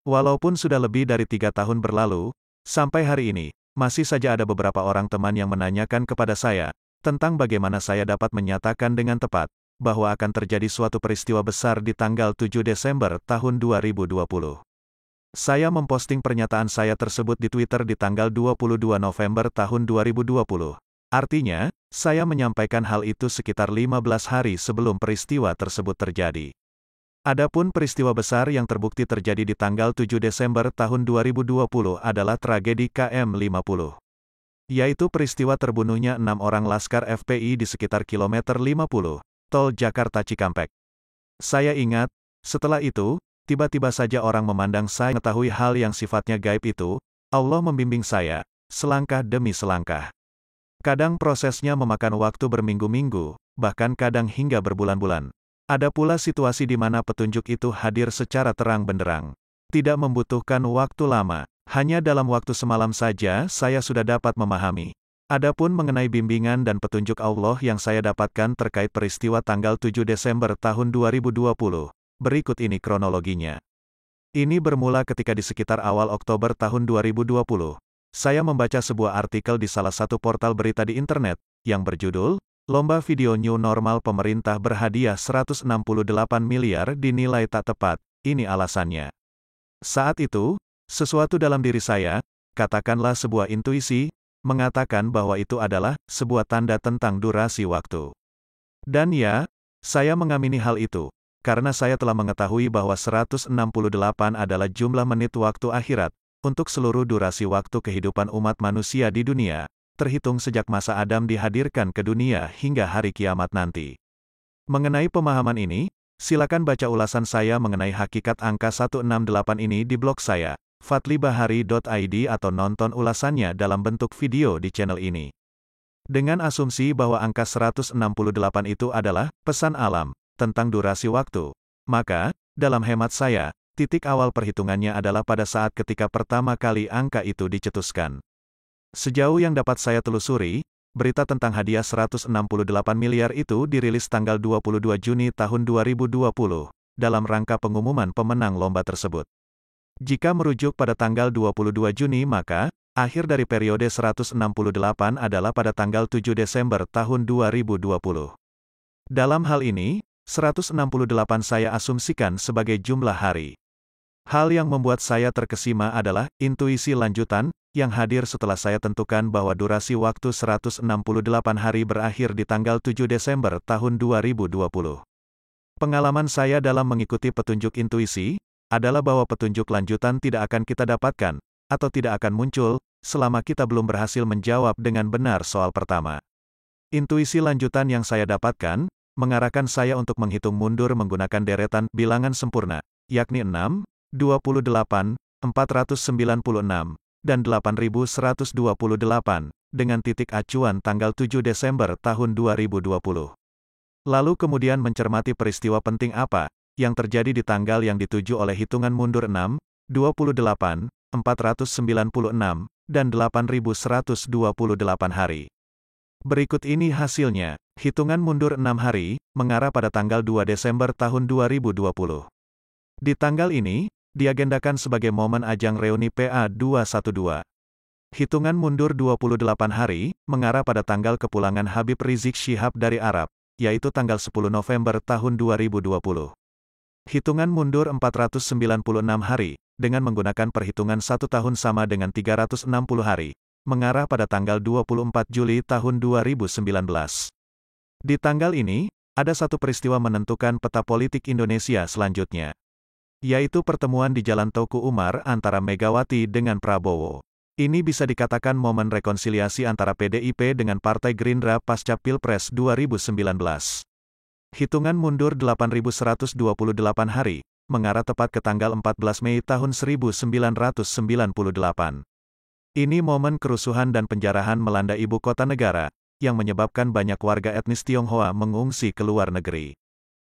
Walaupun sudah lebih dari 3 tahun berlalu, sampai hari ini, masih saja ada beberapa orang teman yang menanyakan kepada saya, tentang bagaimana saya dapat menyatakan dengan tepat, bahwa akan terjadi suatu peristiwa besar di tanggal 7 Desember tahun 2020. Saya memposting pernyataan saya tersebut di Twitter di tanggal 22 November tahun 2020. Artinya, saya menyampaikan hal itu sekitar 15 hari sebelum peristiwa tersebut terjadi. Adapun peristiwa besar yang terbukti terjadi di tanggal 7 Desember tahun 2020 adalah tragedi KM50. Yaitu peristiwa terbunuhnya 6 orang laskar FPI di sekitar kilometer 50, Tol Jakarta Cikampek. Saya ingat, setelah itu, tiba-tiba saja orang memandang saya mengetahui hal yang sifatnya gaib itu, Allah membimbing saya, selangkah demi selangkah. Kadang prosesnya memakan waktu berminggu-minggu, bahkan kadang hingga berbulan-bulan. Ada pula situasi di mana petunjuk itu hadir secara terang benderang. Tidak membutuhkan waktu lama, hanya dalam waktu semalam saja saya sudah dapat memahami. Adapun mengenai bimbingan dan petunjuk Allah yang saya dapatkan terkait peristiwa tanggal 7 Desember tahun 2020, berikut ini kronologinya. Ini bermula ketika di sekitar awal Oktober tahun 2020, saya membaca sebuah artikel di salah satu portal berita di internet, yang berjudul, Lomba Video New Normal Pemerintah Berhadiah 168 miliar dinilai tak tepat, ini alasannya. Saat itu, sesuatu dalam diri saya, katakanlah sebuah intuisi, mengatakan bahwa itu adalah sebuah tanda tentang durasi waktu. Dan ya, saya mengamini hal itu, karena saya telah mengetahui bahwa 168 adalah jumlah menit waktu akhirat, untuk seluruh durasi waktu kehidupan umat manusia di dunia, terhitung sejak masa Adam dihadirkan ke dunia hingga hari kiamat nanti. Mengenai pemahaman ini, silakan baca ulasan saya mengenai hakikat angka 168 ini di blog saya, fadlibahari.id atau nonton ulasannya dalam bentuk video di channel ini. Dengan asumsi bahwa angka 168 itu adalah pesan alam tentang durasi waktu, maka, dalam hemat saya, titik awal perhitungannya adalah pada saat ketika pertama kali angka itu dicetuskan. Sejauh yang dapat saya telusuri, berita tentang hadiah 168 miliar itu dirilis tanggal 22 Juni tahun 2020, dalam rangka pengumuman pemenang lomba tersebut. Jika merujuk pada tanggal 22 Juni maka, akhir dari periode 168 adalah pada tanggal 7 Desember tahun 2020. Dalam hal ini, 168 saya asumsikan sebagai jumlah hari. Hal yang membuat saya terkesima adalah intuisi lanjutan yang hadir setelah saya tentukan bahwa durasi waktu 168 hari berakhir di tanggal 7 Desember tahun 2020. Pengalaman saya dalam mengikuti petunjuk intuisi adalah bahwa petunjuk lanjutan tidak akan kita dapatkan atau tidak akan muncul selama kita belum berhasil menjawab dengan benar soal pertama. Intuisi lanjutan yang saya dapatkan mengarahkan saya untuk menghitung mundur menggunakan deretan bilangan sempurna, yakni 6, 28, 496, dan 8128, dengan titik acuan tanggal 7 Desember tahun 2020. Lalu kemudian mencermati peristiwa penting apa yang terjadi di tanggal yang dituju oleh hitungan mundur 6, 28, 496, dan 8128 hari. Berikut ini hasilnya, hitungan mundur 6 hari, mengarah pada tanggal 2 Desember tahun 2020. Di tanggal ini, diagendakan sebagai momen ajang reuni PA212. Hitungan mundur 28 hari, mengarah pada tanggal kepulangan Habib Rizik Syihab dari Arab, yaitu tanggal 10 November tahun 2020. Hitungan mundur 496 hari, dengan menggunakan perhitungan 1 tahun sama dengan 360 hari, mengarah pada tanggal 24 Juli tahun 2019. Di tanggal ini, ada satu peristiwa menentukan peta politik Indonesia selanjutnya, yaitu pertemuan di Jalan Teuku Umar antara Megawati dengan Prabowo. Ini bisa dikatakan momen rekonsiliasi antara PDIP dengan Partai Gerindra pasca Pilpres 2019. Hitungan mundur 8.128 hari, mengarah tepat ke tanggal 14 Mei tahun 1998. Ini momen kerusuhan dan penjarahan melanda ibu kota negara, yang menyebabkan banyak warga etnis Tionghoa mengungsi ke luar negeri.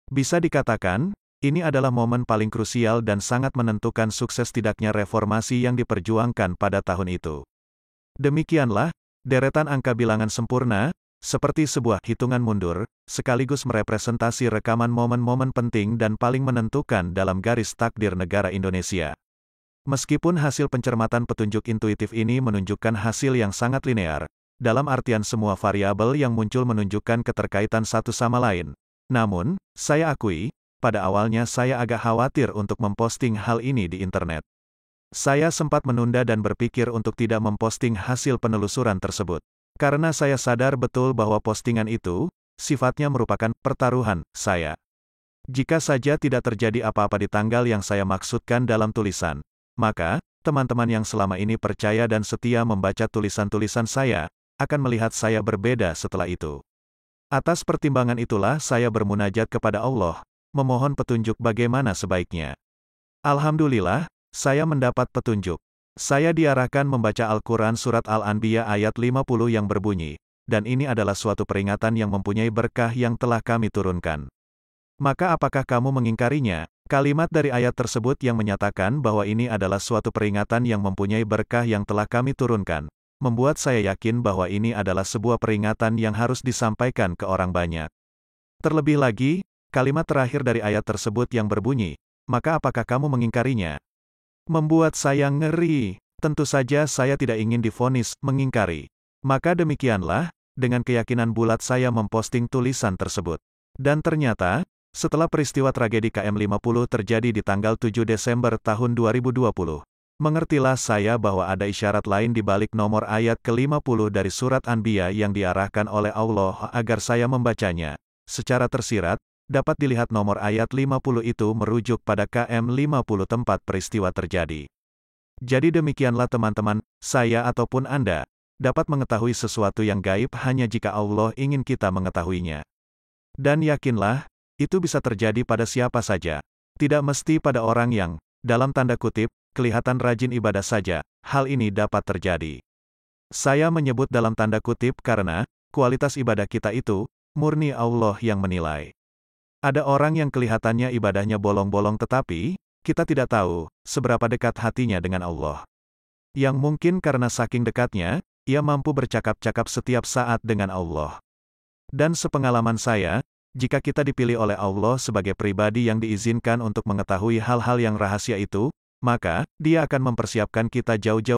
Bisa dikatakan, ini adalah momen paling krusial dan sangat menentukan sukses tidaknya reformasi yang diperjuangkan pada tahun itu. Demikianlah, deretan angka bilangan sempurna, seperti sebuah hitungan mundur, sekaligus merepresentasi rekaman momen-momen penting dan paling menentukan dalam garis takdir negara Indonesia. Meskipun hasil pencermatan petunjuk intuitif ini menunjukkan hasil yang sangat linear, dalam artian semua variabel yang muncul menunjukkan keterkaitan satu sama lain. Namun, saya akui, pada awalnya saya agak khawatir untuk memposting hal ini di internet. Saya sempat menunda dan berpikir untuk tidak memposting hasil penelusuran tersebut. Karena saya sadar betul bahwa postingan itu, sifatnya merupakan pertaruhan saya. Jika saja tidak terjadi apa-apa di tanggal yang saya maksudkan dalam tulisan, maka, teman-teman yang selama ini percaya dan setia membaca tulisan-tulisan saya, akan melihat saya berbeda setelah itu. Atas pertimbangan itulah saya bermunajat kepada Allah, memohon petunjuk bagaimana sebaiknya. Alhamdulillah, saya mendapat petunjuk. Saya diarahkan membaca Al-Quran Surat Al-Anbiya ayat 50 yang berbunyi, dan ini adalah suatu peringatan yang mempunyai berkah yang telah kami turunkan. Maka apakah kamu mengingkarinya? Kalimat dari ayat tersebut yang menyatakan bahwa ini adalah suatu peringatan yang mempunyai berkah yang telah kami turunkan, membuat saya yakin bahwa ini adalah sebuah peringatan yang harus disampaikan ke orang banyak. Terlebih lagi, kalimat terakhir dari ayat tersebut yang berbunyi, maka apakah kamu mengingkarinya? Membuat saya ngeri. Tentu saja saya tidak ingin divonis mengingkari. Maka demikianlah, dengan keyakinan bulat saya memposting tulisan tersebut. Dan ternyata, setelah peristiwa tragedi KM50 terjadi di tanggal 7 Desember tahun 2020, mengertilah saya bahwa ada isyarat lain di balik nomor ayat ke-50 dari surat Anbiya yang diarahkan oleh Allah agar saya membacanya. Secara tersirat, dapat dilihat nomor ayat 50 itu merujuk pada KM50 tempat peristiwa terjadi. Jadi demikianlah teman-teman, saya ataupun Anda, dapat mengetahui sesuatu yang gaib hanya jika Allah ingin kita mengetahuinya. Dan yakinlah, itu bisa terjadi pada siapa saja. Tidak mesti pada orang yang, dalam tanda kutip, kelihatan rajin ibadah saja, hal ini dapat terjadi. Saya menyebut dalam tanda kutip karena, kualitas ibadah kita itu, murni Allah yang menilai. Ada orang yang kelihatannya ibadahnya bolong-bolong tetapi, kita tidak tahu, seberapa dekat hatinya dengan Allah. Yang mungkin karena saking dekatnya, ia mampu bercakap-cakap setiap saat dengan Allah. Dan sepengalaman saya, jika kita dipilih oleh Allah sebagai pribadi yang diizinkan untuk mengetahui hal-hal yang rahasia itu, maka, Dia akan mempersiapkan kita jauh-jauh